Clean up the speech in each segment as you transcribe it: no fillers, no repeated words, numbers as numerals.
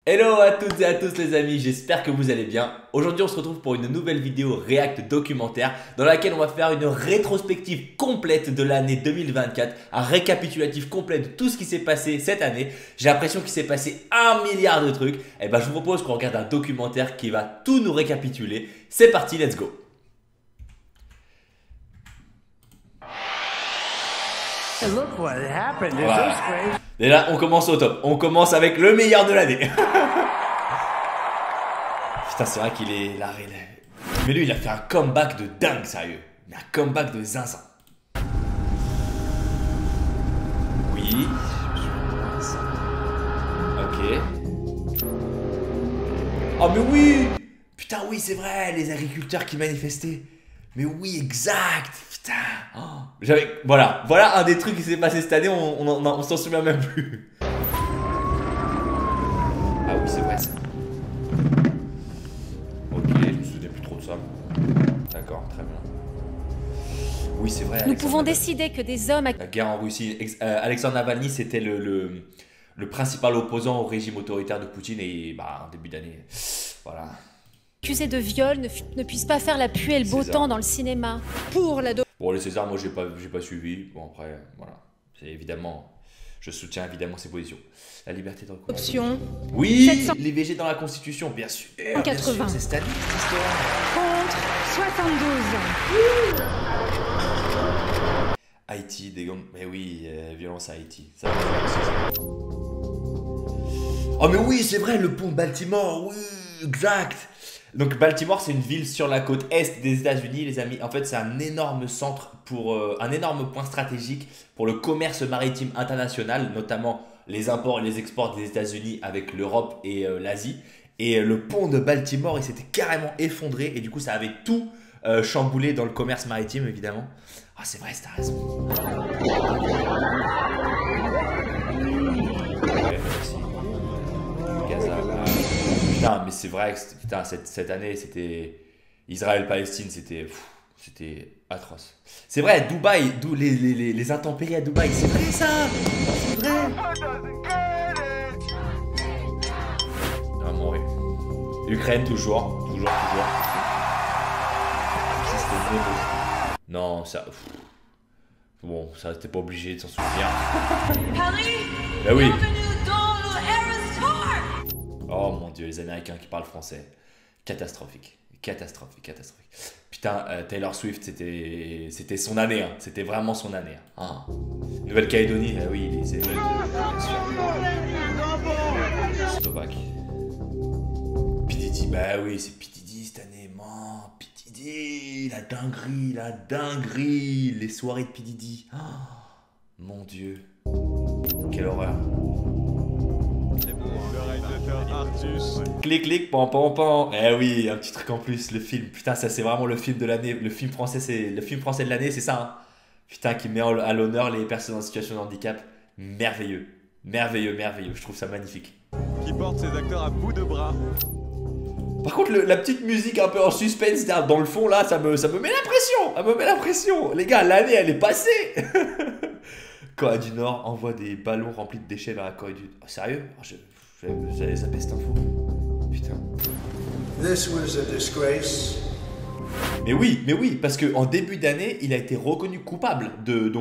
Hello à toutes et à tous les amis, j'espère que vous allez bien. Aujourd'hui on se retrouve pour une nouvelle vidéo React documentaire dans laquelle on va faire une rétrospective complète de l'année 2024, un récapitulatif complet de tout ce qui s'est passé cette année. J'ai l'impression qu'il s'est passé 1 milliard de trucs. Et ben je vous propose qu'on regarde un documentaire qui va tout nous récapituler. C'est parti, let's go. Look what happened. Voilà. Et là, on commence au top. On commence avec le meilleur de l'année. Putain, c'est vrai qu'il est là. Mais lui, il a fait un comeback de dingue, sérieux. Mais un comeback de zinzin. Oui. Ok. Oh, mais oui. Putain, oui, c'est vrai, les agriculteurs qui manifestaient. Mais oui, exact. Putain. Oh, voilà un des trucs qui s'est passé cette année, on s'en souvient même plus. Ah oui, c'est vrai ça. Ok, je me souviens plus trop de ça. D'accord, très bien. Oui, c'est vrai. Nous pouvons décider que des hommes... La guerre en Russie. Alexandre Navalny, c'était le principal opposant au régime autoritaire de Poutine et en début d'année. Voilà. accusés de viol ne puissent pas faire la pluie et le beau temps dans le cinéma. Pour la... Bon, les Césars, moi, j'ai pas suivi. Bon, après, voilà. C'est évidemment... Je soutiens évidemment ses positions. La liberté de recours. Option. Oui, 700... l'IVG dans la Constitution, bien sûr. 80. C'est cette histoire. Contre 72. Haïti, des gants. Mais oui, violence à Haïti. Ça va faire aussi. Oh, mais oui, c'est vrai, le pont de Baltimore. Oui, exact. Donc Baltimore, c'est une ville sur la côte est des États-Unis, les amis. En fait, c'est un énorme centre un énorme point stratégique pour le commerce maritime international, notamment les imports et les exports des États-Unis avec l'Europe et l'Asie. Et le pont de Baltimore, il s'était carrément effondré et du coup, ça avait tout chamboulé dans le commerce maritime, évidemment. Ah, c'est vrai, t'as raison. Ouais, merci. Gaza. Putain, mais c'est vrai que putain, cette année, c'était Israël-Palestine, c'était atroce. C'est vrai, Dubaï, les intempéries à Dubaï, c'est vrai ça. C'est vrai. Ah, mourir. Ukraine, toujours. Non, ça... Bon, ça, t'es pas obligé de s'en souvenir. Bah oui. Oh mon dieu, les Américains qui parlent français. Catastrophique. Putain, Taylor Swift, c'était son année. Hein. C'était vraiment son année. Hein. Nouvelle-Calédonie, oui, les émeutes, bien sûr. Slovaque. P. Diddy, bah oui, c'est P. Diddy cette année. P. Diddy, la dinguerie. Les soirées de P. Diddy. Oh, mon dieu. Quelle horreur. Clic, pan. Eh oui, un petit truc en plus, le film. Putain, ça c'est vraiment le film de l'année. Le film français de l'année, c'est ça. Hein. Putain, qui met à l'honneur les personnes en situation de handicap. Merveilleux. Je trouve ça magnifique. Qui porte ses acteurs à bout de bras. Par contre, la petite musique un peu en suspense dans le fond là, ça me met l'impression. Les gars, l'année elle est passée. Corée du Nord envoie des ballons remplis de déchets vers la Corée du Nord. Oh, sérieux? J'avais zappé cette info. Putain. This was a disgrace. Mais oui, parce qu'en début d'année, il a été reconnu coupable de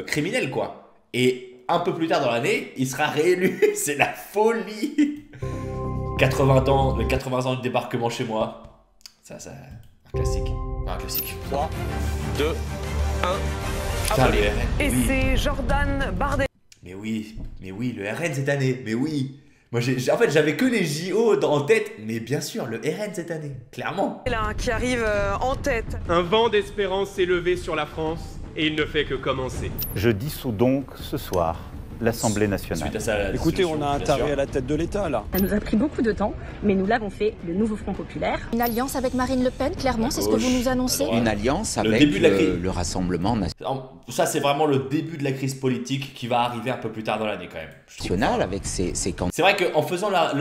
criminel quoi. Et un peu plus tard dans l'année, il sera réélu. C'est la folie. 80 ans du débarquement chez moi. Ça, un classique. 3, 2, 1. Putain, le RN. Et oui. c'est Jordan Bardella. Mais oui, le RN cette année, mais oui. Moi, en fait, j'avais que les JO en tête, mais bien sûr, le RN cette année, clairement. Qui arrive en tête. Un vent d'espérance s'est levé sur la France et il ne fait que commencer. Je dissous donc ce soir l'Assemblée nationale. Suite à ça, Écoutez, on a un taré à la tête de l'État là. Ça nous a pris beaucoup de temps, mais nous l'avons fait, le nouveau Front Populaire. Une alliance avec Marine Le Pen, clairement, c'est ce que vous nous annoncez. Une alliance avec le Rassemblement Ça, c'est vraiment le début de la crise politique qui va arriver un peu plus tard dans l'année quand même. national avec ses candidats. C'est vrai qu'en faisant la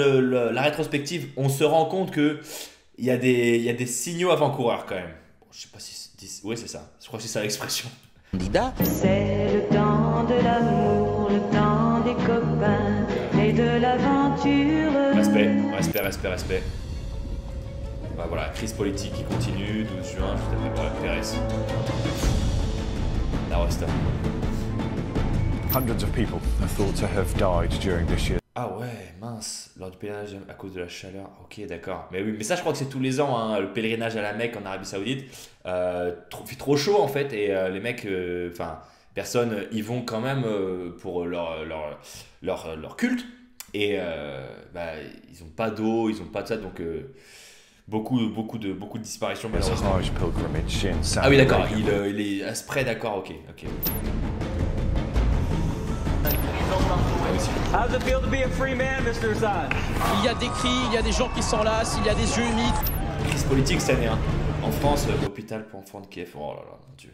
rétrospective, on se rend compte qu'il y a des signaux avant-coureurs quand même. Bon, je sais pas si... Oui, c'est ça. Je crois que c'est ça l'expression. C'est le temps de l'amour, le temps des copains et de l'aventure. Respect. Bah, voilà, crise politique qui continue, 12 juin, juste après voilà, Pérez. La Rosta. Hundreds of people are thought to have died during this year. Ah ouais, mince, lors du pèlerinage à cause de la chaleur. Ok, d'accord. Mais oui, mais ça, je crois que c'est tous les ans, hein, le pèlerinage à la Mecque en Arabie Saoudite. Fait trop chaud en fait, et les mecs, personne, ils vont quand même pour leur culte. Et ils n'ont pas d'eau, ils n'ont pas de ça, donc beaucoup de disparitions malheureusement. Ah oui, d'accord, il est à ce près, d'accord, ok. How's it feel to be a free man, Mr. Hassan? Il y a des cris, il y a des gens qui s'enlacent, il y a des yeux humides. Crise politique cette année, hein. En France, l'hôpital pour enfants de Kiev, oh là là, mon Dieu.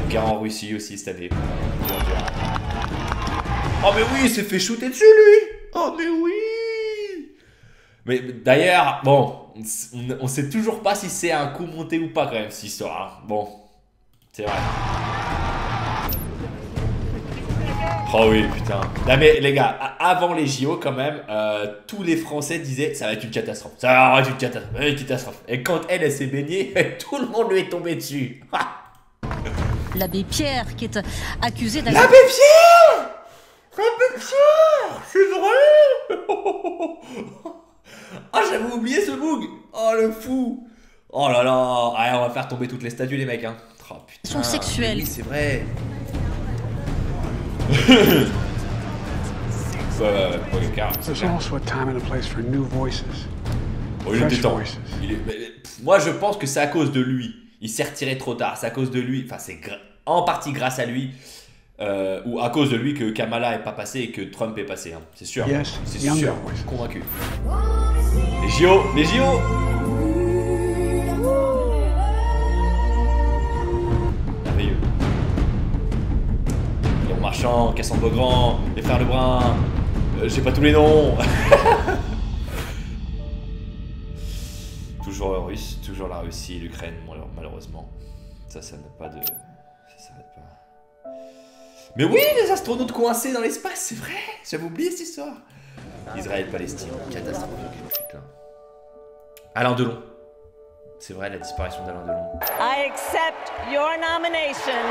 Guerre en Russie aussi cette année. Oh mais oui, il s'est fait shooter dessus lui. Oh mais oui. Mais d'ailleurs, bon, on sait toujours pas si c'est un coup monté ou pas quand même cette histoire. Hein. Bon, c'est vrai. Oh oui, putain. Non mais les gars, avant les JO quand même, tous les Français disaient ça va être une catastrophe. Ça va être une catastrophe. Et quand elle s'est baignée, tout le monde lui est tombé dessus. L'abbé Pierre qui est accusé d'avoir... L'abbé Pierre! L'abbé Pierre! C'est vrai! Ah, j'avais oublié ce bug! Oh, le fou! Oh là là! Allez, on va faire tomber toutes les statues, les mecs, hein. Oh putain. Sont sexuels. Oui, c'est vrai. There's also a time and a place for new voices. Oh, il est détend. Moi, je pense que c'est à cause de lui. Il s'est retiré trop tard. C'est à cause de lui. Enfin, c'est en partie grâce à lui. Ou à cause de lui que Kamala est pas passé et que Trump est passé. Hein. C'est sûr. Yes, c'est sûr. Je suis convaincu. Les JO. Les JO. Merveilleux. Léon Marchand, Cassandre Beaugrand, les frères Lebrun. J'ai pas tous les noms. Toujours russe, toujours la Russie, l'Ukraine, malheureusement. Ça n'a pas de... Ça s'arrête pas. Mais oui, les astronautes coincés dans l'espace, c'est vrai. J'avais oublié cette histoire. Israël-Palestine, catastrophe. Putain. Alain Delon. C'est vrai, la disparition d'Alain Delon. I accept your nomination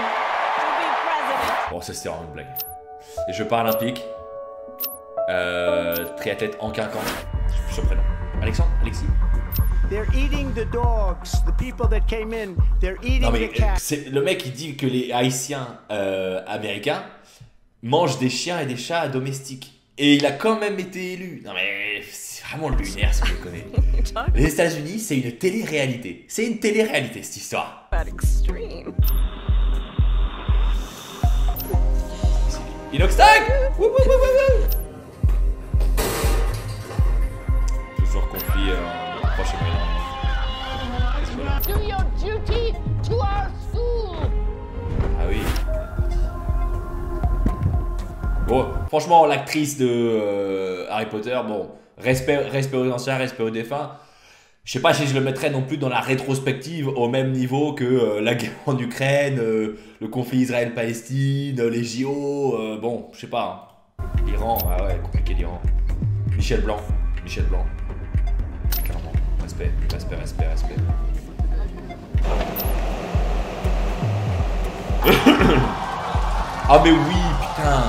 to be president. Bon, ça c'était vraiment une blague. Les Jeux paralympiques. Triathlète en quinquant. Je suis prénom. Alexis. They're eating the dogs, the people that came in. They're eating the cats. Le mec il dit que les Haïtiens américains mangent des chiens et des chats domestiques. Et il a quand même été élu. Non mais c'est vraiment lunaire ce que je connais. Les États-Unis, c'est une télé-réalité. C'est une télé-réalité cette histoire. Inoxtag. Toujours conflit proche et moyen. Do your duty to our school. Ah oui. Bon, franchement, l'actrice de Harry Potter, bon, respect aux anciens, respect aux défunts. Je sais pas si je le mettrais non plus dans la rétrospective au même niveau que la guerre en Ukraine, le conflit Israël-Palestine, les JO, bon, je sais pas. Hein. L'Iran, ah ouais, compliqué l'Iran. Michel Blanc. Clairement, respect. Ah mais oui, putain.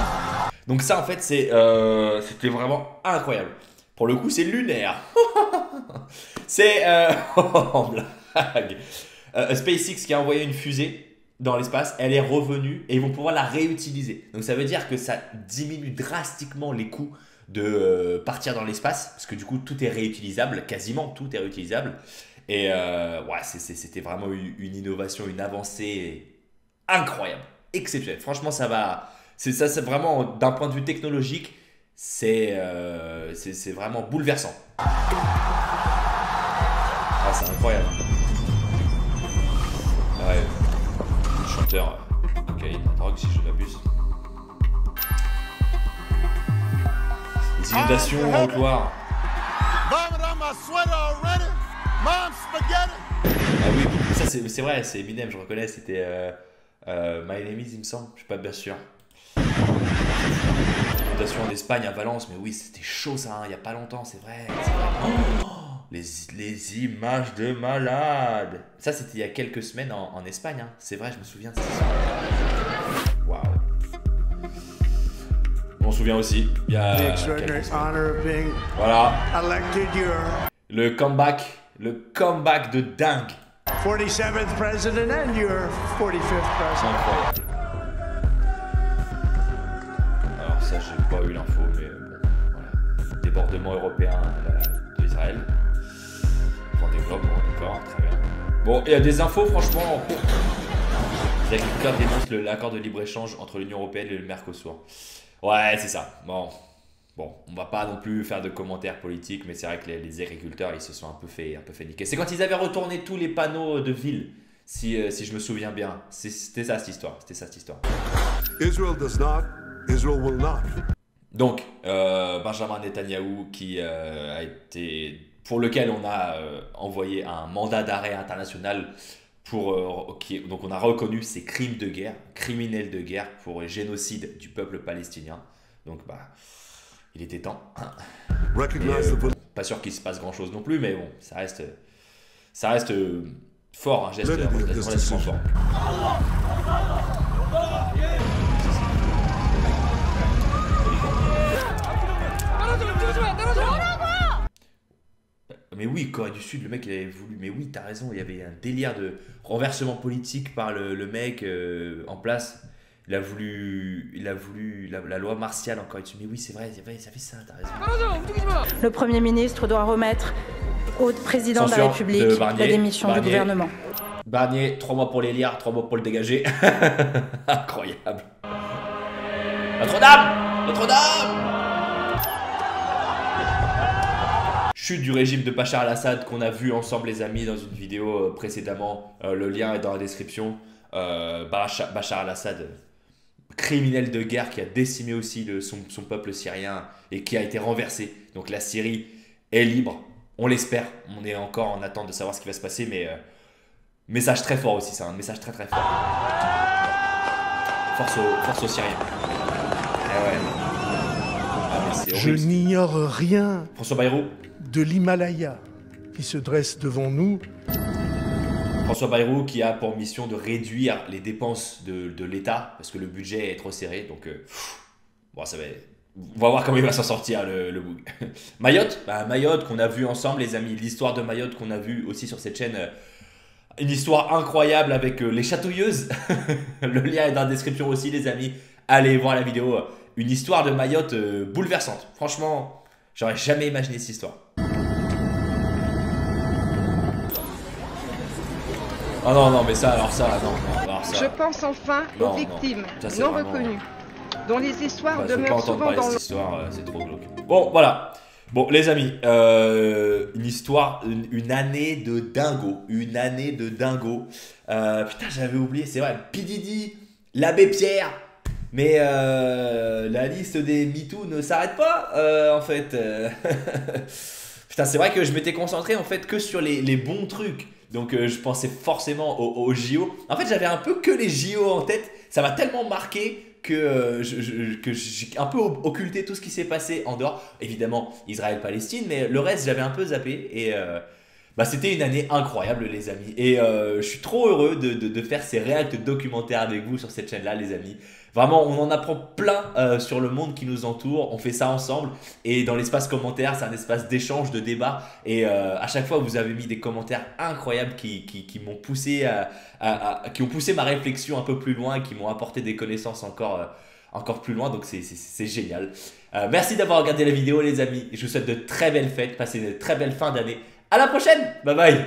Donc ça en fait c'était vraiment incroyable. Pour le coup c'est lunaire. C'est blague. SpaceX qui a envoyé une fusée dans l'espace, elle est revenue et ils vont pouvoir la réutiliser. Donc ça veut dire que ça diminue drastiquement les coûts de partir dans l'espace parce que du coup tout est réutilisable, quasiment tout est réutilisable. Et ouais, c'était vraiment une innovation, une avancée incroyable, exceptionnelle. Franchement, ça va. C'est vraiment d'un point de vue technologique, c'est vraiment bouleversant. Ah, c'est incroyable. Ouais, le chanteur cocaïne, drogue si je ne m'abuse. Les inondations en Loire. Ah oui, ça c'est vrai, c'est Eminem, je reconnais, c'était My Name Is, il me semble, je suis pas bien sûr. manifestation en Espagne, à Valence. Mais oui, c'était chaud ça, il n'y a pas longtemps, c'est vrai. Oh, les images de malade. Ça, c'était il y a quelques semaines en Espagne. Hein. C'est vrai, je me souviens de ça. Waouh. On se souvient aussi, il y a quelques semaines. Voilà. Le comeback de dingue. 47th president and your 45th president. Incroyable. Alors ça, j'ai pas eu l'info, mais bon, voilà. Débordement européen d'Israël. On développe, bon, d'accord, très bien. Bon, il y a des infos franchement en cours. Les agriculteurs dénoncent l'accord de libre-échange entre l'Union européenne et le Mercosur. Ouais, c'est ça. Bon, on va pas non plus faire de commentaires politiques, mais c'est vrai que les agriculteurs, ils se sont un peu fait niquer. C'est quand ils avaient retourné tous les panneaux de ville, si je me souviens bien. C'était ça cette histoire. Israel does not, Israel will not. Donc, Benjamin Netanyahou pour lequel on a envoyé un mandat d'arrêt international donc on a reconnu ces crimes de guerre, criminels de guerre pour génocide du peuple palestinien. Donc il était temps. Pas sûr qu'il se passe grand chose non plus, mais bon, ça reste fort, un geste relativement fort. Mais oui, Corée du Sud, le mec il avait voulu. Mais oui, t'as raison, il y avait un délire de renversement politique par le mec en place. Il a voulu la loi martiale en Corée du Sud. Mais oui, c'est vrai, ça fait ça, t'as raison. Le Premier ministre doit remettre au président de la République la démission du gouvernement. Barnier, 3 mois pour l'élire, 3 mois pour le dégager. Incroyable. Notre-Dame. Chute du régime de Bachar al-Assad qu'on a vu ensemble les amis dans une vidéo précédemment. Le lien est dans la description. Bachar al-Assad, criminel de guerre qui a décimé aussi son peuple syrien et qui a été renversé. Donc la Syrie est libre, on l'espère. On est encore en attente de savoir ce qui va se passer, mais message très fort aussi, c'est un message très fort. Force aux Syriens. Je n'ignore rien. François Bayrou. De l'Himalaya qui se dresse devant nous. François Bayrou qui a pour mission de réduire les dépenses de l'État parce que le budget est trop serré. Donc, bon, on va voir comment il va s'en sortir le boug. Mayotte, Mayotte qu'on a vu ensemble, les amis. L'histoire de Mayotte qu'on a vu aussi sur cette chaîne. Une histoire incroyable avec les chatouilleuses. Le lien est dans la description aussi, les amis. Allez voir la vidéo. Une histoire de Mayotte bouleversante. Franchement, j'aurais jamais imaginé cette histoire. Oh non, mais ça. Je pense enfin aux victimes non reconnues, dont les histoires demeurent souvent dans l'ombre. C'est trop glauque. Bon, voilà. Bon, les amis, une année de dingo. Putain, j'avais oublié, c'est vrai. P. Diddy, l'abbé Pierre. Mais la liste des MeToo ne s'arrête pas, en fait. Putain, c'est vrai que je m'étais concentré en fait que sur les bons trucs. Donc je pensais forcément aux JO. En fait, j'avais un peu que les JO en tête. Ça m'a tellement marqué que j'ai un peu occulté tout ce qui s'est passé en dehors. Évidemment, Israël-Palestine, mais le reste, j'avais un peu zappé. Et c'était une année incroyable, les amis. Et je suis trop heureux de faire ces réacts documentaires avec vous sur cette chaîne-là, les amis. Vraiment, on en apprend plein sur le monde qui nous entoure. On fait ça ensemble. Et dans l'espace commentaire, c'est un espace d'échange, de débat. Et à chaque fois, vous avez mis des commentaires incroyables qui m'ont poussé qui ont poussé ma réflexion un peu plus loin, qui m'ont apporté des connaissances encore plus loin. Donc, c'est génial. Merci d'avoir regardé la vidéo, les amis. Je vous souhaite de très belles fêtes. Passez une très belle fin d'année. À la prochaine. Bye bye.